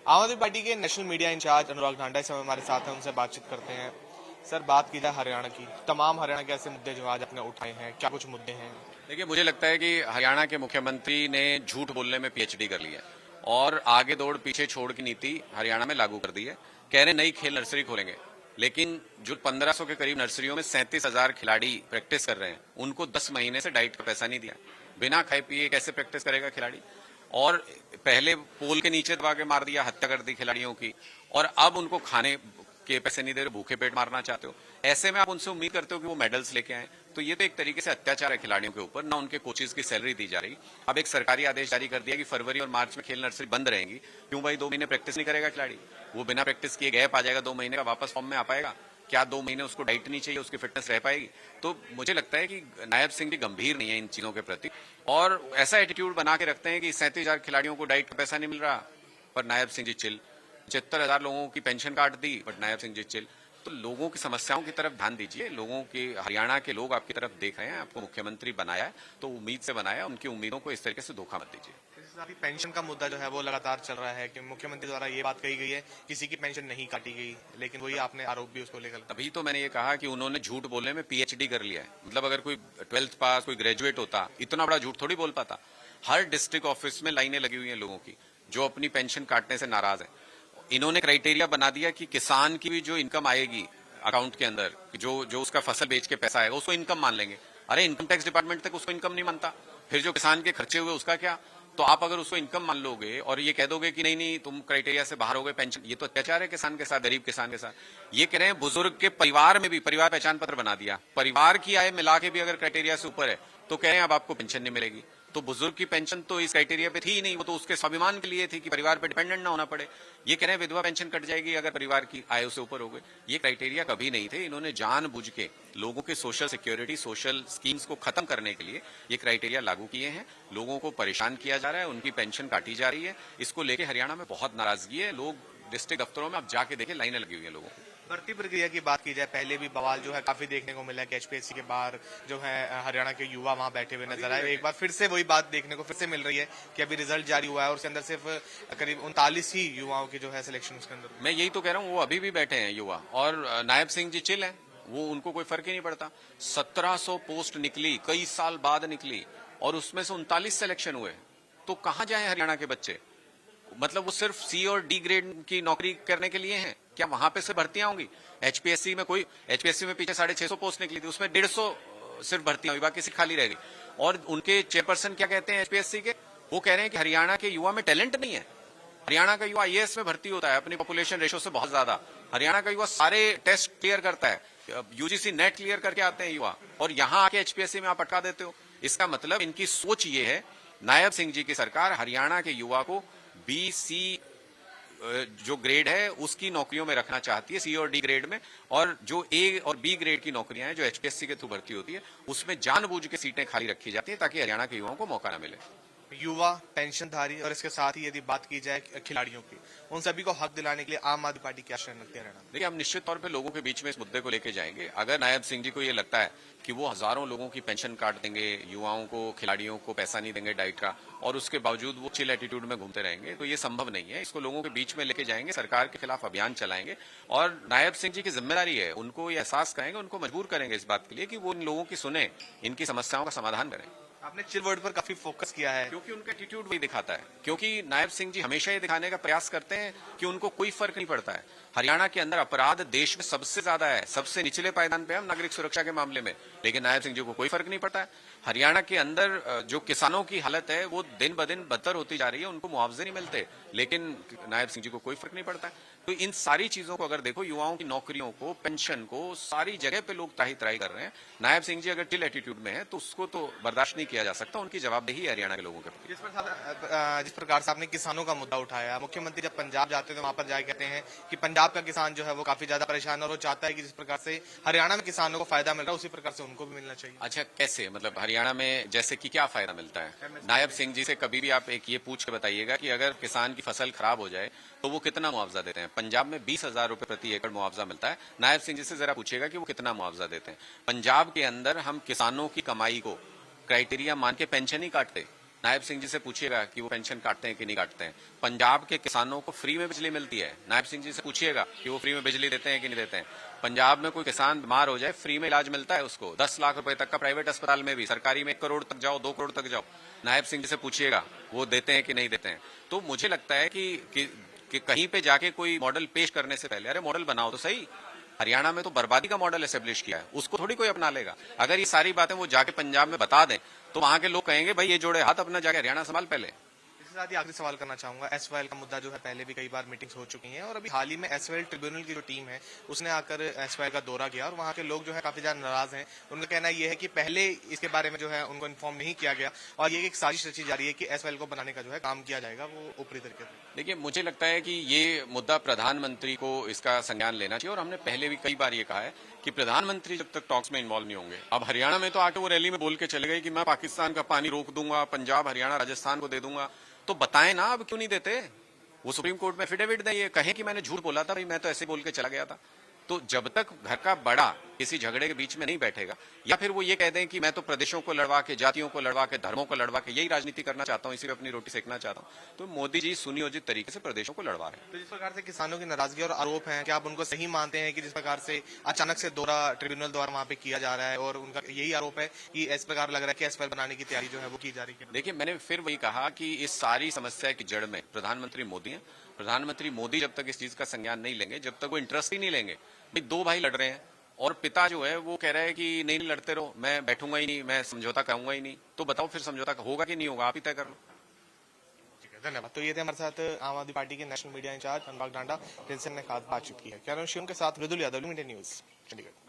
आम आदमी पार्टी के नेशनल मीडिया इंचार्ज अनुराग ढांडा इस समय हमारे साथ हैं, उनसे बातचीत करते हैं। सर, बात की जाए हरियाणा की, तमाम हरियाणा के ऐसे मुद्दे जो आज आपने उठाए हैं, क्या कुछ मुद्दे हैं? देखिए, मुझे लगता है कि हरियाणा के मुख्यमंत्री ने झूठ बोलने में पीएचडी कर ली है और आगे दौड़ पीछे छोड़ की नीति हरियाणा में लागू कर दी है। कह रहे नई खेल नर्सरी खोलेंगे, लेकिन जो 1500 के करीब नर्सरियों में 37,000 खिलाड़ी प्रैक्टिस कर रहे हैं, उनको 10 महीने से डाइट का पैसा नहीं दिया। बिना खाए पिए कैसे प्रैक्टिस करेगा खिलाड़ी? और पहले पोल के नीचे दबा के मार दिया, हत्या कर दी खिलाड़ियों की, और अब उनको खाने के पैसे नहीं दे रहे, भूखे पेट मारना चाहते हो। ऐसे में आप उनसे उम्मीद करते हो कि वो मेडल्स लेके आए, तो ये तो एक तरीके से अत्याचार है खिलाड़ियों के ऊपर। ना उनके कोचेस की सैलरी दी जा रही। अब एक सरकारी आदेश जारी कर दिया कि फरवरी और मार्च में खेल नर्सरी बंद रहेंगी। क्यों भाई? 2 महीने प्रैक्टिस नहीं करेगा खिलाड़ी? वो बिना प्रैक्टिस किए गैप आ जाएगा 2 महीने का, वापस फॉर्म में आ पाएगा क्या? 2 महीने उसको डाइट नहीं चाहिए, उसकी फिटनेस रह पाएगी? तो मुझे लगता है कि नायब सिंह जी गंभीर नहीं है इन चीजों के प्रति, और ऐसा एटीट्यूड बना के रखते हैं कि 37,000 खिलाड़ियों को डाइट का पैसा नहीं मिल रहा, पर नायब सिंह जी चिल। 75,000 लोगों की पेंशन काट दी, बट नायब सिंह जी चिल। तो लोगों की समस्याओं की तरफ ध्यान दीजिए। लोगों की, हरियाणा के लोग आपकी तरफ देख रहे हैं। आपको मुख्यमंत्री बनाया है तो उम्मीद से बनाया है, उनकी उम्मीदों को इस तरीके से धोखा मत दीजिए। अभी पेंशन का मुद्दा जो है वो लगातार चल रहा है कि मुख्यमंत्री द्वारा ये बात कही गई है, किसी की पेंशन नहीं काटी गई, लेकिन वही आपने आरोप भी उसको लेकर। अभी तो मैंने ये कहा कि उन्होंने झूठ बोलने में पीएचडी कर लिया है। मतलब अगर कोई 12th पास, कोई ग्रेजुएट होता, इतना बड़ा झूठ थोड़ी बोल पाता। हर डिस्ट्रिक्ट ऑफिस में लाइनें लगी हुई हैं लोगों की, जो अपनी पेंशन काटने से नाराज है। इन्होंने क्राइटेरिया बना दिया कि किसान की भी जो इनकम आएगी अकाउंट के अंदर, जो जो उसका फसल बेच के पैसा आएगा, उसको इनकम मान लेंगे। अरे, इनकम टैक्स डिपार्टमेंट तक उसको इनकम नहीं मानता, फिर जो किसान के खर्चे हुए उसका क्या? तो आप अगर उसको इनकम मान लोगे और ये कह दोगे कि नहीं नहीं तुम क्राइटेरिया से बाहर हो गए पेंशन, ये तो अत्याचार है किसान के साथ, गरीब किसान के साथ। ये कह रहे हैं बुजुर्ग के परिवार में भी परिवार पहचान पत्र बना दिया, परिवार की आय मिला के भी अगर क्राइटेरिया से ऊपर है तो कह रहे हैं अब आपको पेंशन नहीं मिलेगी। तो बुजुर्ग की पेंशन तो इस क्राइटेरिया पे थी ही नहीं, वो तो उसके स्वाभिमान के लिए थी कि परिवार पे डिपेंडेंट ना होना पड़े। ये कह रहे हैं विधवा पेंशन कट जाएगी अगर परिवार की आय से ऊपर हो गई। ये क्राइटेरिया कभी नहीं थे। इन्होंने जानबूझ के लोगों के सोशल सिक्योरिटी, सोशल स्कीम्स को खत्म करने के लिए ये क्राइटेरिया लागू किए हैं। लोगों को परेशान किया जा रहा है, उनकी पेंशन काटी जा रही है। इसको लेकर हरियाणा में बहुत नाराजगी है। लोग डिस्ट्रिक्ट दफ्तरों में आप जाके देखें, लाइनें लगी हुई है लोगों को। भर्ती प्रक्रिया की बात की जाए, पहले भी बवाल जो है काफी देखने को मिला है कि एचपीएससी के बाहर जो है हरियाणा के युवा वहां बैठे हुए नजर आए। एक बार फिर से वही बात देखने को फिर से मिल रही है कि अभी रिजल्ट जारी हुआ है और उसके अंदर सिर्फ करीब 39 ही युवाओं की जो है सिलेक्शन उसके अंदर। मैं यही तो कह रहा हूँ, वो अभी भी बैठे हैं युवा, और नायब सिंह जी चिल हैं। वो, उनको कोई फर्क ही नहीं पड़ता। 1700 पोस्ट निकली, कई साल बाद निकली, और उसमें से 39 सिलेक्शन हुए। तो कहां जाए हरियाणा के बच्चे? मतलब वो सिर्फ सी और डी ग्रेड की नौकरी करने के लिए हैं क्या? वहां पे से भर्तियां होंगी? एचपीएससी में एचपीएससी में पीछे 650 पोस्ट निकली थी, उसमें 150 सिर्फ भर्तियां हुई, बाकी सिर्फ खाली रह गई। और उनके चेयरपर्सन क्या कहते हैं एचपीएससी के? वो कह रहे हैं कि हरियाणा के युवा में टैलेंट नहीं है। हरियाणा का युवा आईएएस में भर्ती होता है अपनी पॉपुलेशन रेशो से बहुत ज्यादा। हरियाणा का युवा सारे टेस्ट क्लियर करता है, यूजीसी नेट क्लियर करके आते हैं युवा, और यहां आके एचपीएससी में आप अटका देते हो। इसका मतलब इनकी सोच ये है, नायब सिंह जी की सरकार हरियाणा के युवा को बी सी जो ग्रेड है उसकी नौकरियों में रखना चाहती है, सी और डी ग्रेड में, और जो ए और बी ग्रेड की नौकरियां हैं जो एचपीएससी के थ्रू भर्ती होती है उसमें जानबूझ के सीटें खाली रखी जाती है ताकि हरियाणा के युवाओं को मौका न मिले। युवा, पेंशनधारी और इसके साथ ही यदि बात की जाए खिलाड़ियों की, उन सभी को हक दिलाने के लिए आम आदमी पार्टी क्या शरण रखती है हरियाणा? देखिए, हम निश्चित तौर पे लोगों के बीच में इस मुद्दे को लेके जाएंगे। अगर नायब सिंह जी को ये लगता है कि वो हजारों लोगों की पेंशन काट देंगे, युवाओं को, खिलाड़ियों को पैसा नहीं देंगे डाइट का, और उसके बावजूद वो चिल एटीट्यूड में घूमते रहेंगे, तो ये संभव नहीं है। इसको लोगों के बीच में लेके जाएंगे, सरकार के खिलाफ अभियान चलाएंगे, और नायब सिंह जी की जिम्मेदारी है, उनको ये एहसास कराएंगे, उनको मजबूर करेंगे इस बात के लिए कि वो इन लोगों की सुने, इनकी समस्याओं का समाधान करें। आपने चिल वर्ड पर काफी फोकस किया है, क्योंकि उनका एटीट्यूड वही दिखाता है। क्योंकि नायब सिंह जी हमेशा ये दिखाने का प्रयास करते हैं कि उनको कोई फर्क नहीं पड़ता है। हरियाणा के अंदर अपराध देश में सबसे ज्यादा है, सबसे निचले पायदान पे हम नागरिक सुरक्षा के मामले में, लेकिन नायब सिंह जी को कोई फर्क नहीं पड़ता है। हरियाणा के अंदर जो किसानों की हालत है वो दिन ब दिन बदतर होती जा रही है, उनको मुआवजे नहीं मिलते, लेकिन नायब सिंह जी को कोई फर्क नहीं पड़ता है। तो इन सारी चीजों को अगर देखो, युवाओं की नौकरियों को, पेंशन को, सारी जगह पे लोग ताही तराई कर रहे हैं। नायब सिंह जी अगर चिल एटीट्यूड में है तो उसको तो बर्दाश्त नहीं किया जा सकता। उनकी जवाबदेही है हरियाणा के लोगों के प्रति। जिस प्रकार से आपने किसानों का मुद्दा उठाया, मुख्यमंत्री जब पंजाब जाते हैं तो वहां पर जाके कहते हैं कि पंजाब का किसान जो है वो काफी ज्यादा परेशान है और वो चाहता है कि जिस प्रकार से हरियाणा में किसानों को फायदा मिल रहा है उसी प्रकार से उनको भी मिलना चाहिए। अच्छा, कैसे? मतलब हरियाणा में जैसे कि क्या फायदा मिलता है? नायब सिंह जी से कभी भी आप एक ये पूछ के बताइएगा कि अगर किसान की फसल खराब हो जाए तो वो कितना मुआवजा देते हैं? पंजाब में 20,000 रुपए प्रति एकड़ मुआवजा मिलता है। नायब सिंह जी से जरा पूछिएगा कि वो कितना मुआवजा देते हैं। पंजाब के अंदर हम किसानों की कमाई को क्राइटेरिया मान के पेंशन ही काटते, नायब सिंह जी से पूछिएगा कि वो पेंशन काटते हैं कि नहीं काटते हैं। पंजाब के किसानों को फ्री में बिजली मिलती है, नायब सिंह जी से पूछिएगा कि वो फ्री में बिजली देते हैं कि नहीं देते हैं। पंजाब में कोई किसान बीमार हो जाए फ्री में इलाज मिलता है उसको, 10 लाख रुपए तक का प्राइवेट अस्पताल में भी, सरकारी में 1 करोड़ तक जाओ, 2 करोड़ तक जाओ, नायब सिंह जी से पूछिएगा वो देते हैं कि नहीं देते हैं। तो मुझे लगता है कि कहीं पे जाके कोई मॉडल पेश करने से पहले अरे मॉडल बनाओ तो सही। हरियाणा में तो बर्बादी का मॉडल एस्टेब्लिश किया है, उसको थोड़ी कोई अपना लेगा। अगर ये सारी बातें वो जाके पंजाब में बता दें तो वहां के लोग कहेंगे भाई ये जोड़े हाथ, अपना जाके हरियाणा संभाल पहले। इसके साथ ही आखिरी सवाल करना चाहूंगा, एसवाईएल का मुद्दा जो है पहले भी कई बार मीटिंग्स हो चुकी हैं और अभी हाल ही में एसवाईएल ट्रिब्यूनल की जो टीम है उसने आकर एसवाईएल का दौरा किया और वहां के लोग जो है काफी ज्यादा नाराज हैं। उनका कहना यह है कि पहले इसके बारे में जो है उनको इन्फॉर्म नहीं किया गया और ये एक साजिश रची जा रही है कि एसवाईएल को बनाने का जो है काम किया जाएगा वो ऊपरी तरीके से। देखिए, मुझे लगता है कि ये मुद्दा प्रधानमंत्री को इसका संज्ञान लेना चाहिए और हमने पहले भी कई बार ये कहा है कि प्रधानमंत्री जब तक टॉक्स में इन्वॉल्व नहीं होंगे। अब हरियाणा में तो आके वो रैली में बोल के चले गए कि मैं पाकिस्तान का पानी रोक दूंगा, पंजाब हरियाणा राजस्थान को दे दूंगा। तो बताएं ना अब क्यों नहीं देते, वो सुप्रीम कोर्ट में एफिडेविट दें, ये कहें कि मैंने झूठ बोला था, भाई मैं तो ऐसे बोल के चला गया था। तो जब तक घर का बड़ा किसी झगड़े के बीच में नहीं बैठेगा, या फिर वो ये कह दें कि मैं तो प्रदेशों को लड़वा के, जातियों को लड़वा के, धर्मों को लड़वा के यही राजनीति करना चाहता हूं, इसी पे अपनी रोटी सेकना चाहता हूं, तो मोदी जी सुनियोजित तरीके से प्रदेशों को लड़वा रहे हैं। तो जिस प्रकार से किसानों की नाराजगी और आरोप है, क्या आप उनको सही मानते हैं कि जिस प्रकार से अचानक से दौरा ट्रिब्यूनल द्वारा वहां पे किया जा रहा है और उनका यही आरोप है कि इस प्रकार लग रहा है कि एसवाईएल बनाने की तैयारी जो है वो की जा रही है? देखिए, मैंने फिर वही कहा कि इस सारी समस्या की जड़ में प्रधानमंत्री मोदी हैं। प्रधानमंत्री मोदी जब तक इस चीज का संज्ञान नहीं लेंगे, जब तक वो इंटरेस्ट ही नहीं लेंगे, भाई 2 भाई लड़ रहे हैं और पिता जो है वो कह रहा है कि नहीं लड़ते रहो, मैं बैठूंगा ही नहीं, मैं समझौता करूंगा ही नहीं, तो बताओ फिर समझौता होगा कि नहीं होगा, आप ही तय कर लो। ठीक है, धन्यवाद। तो ये थे हमारे साथ आम आदमी पार्टी के नेशनल मीडिया इंचार्ज अनुराग डांडा, जिनसे हमने खास बातचीत की है। कैमरा शिवम के साथ मृदुल यादव, इंडिया न्यूज, चंडीगढ़।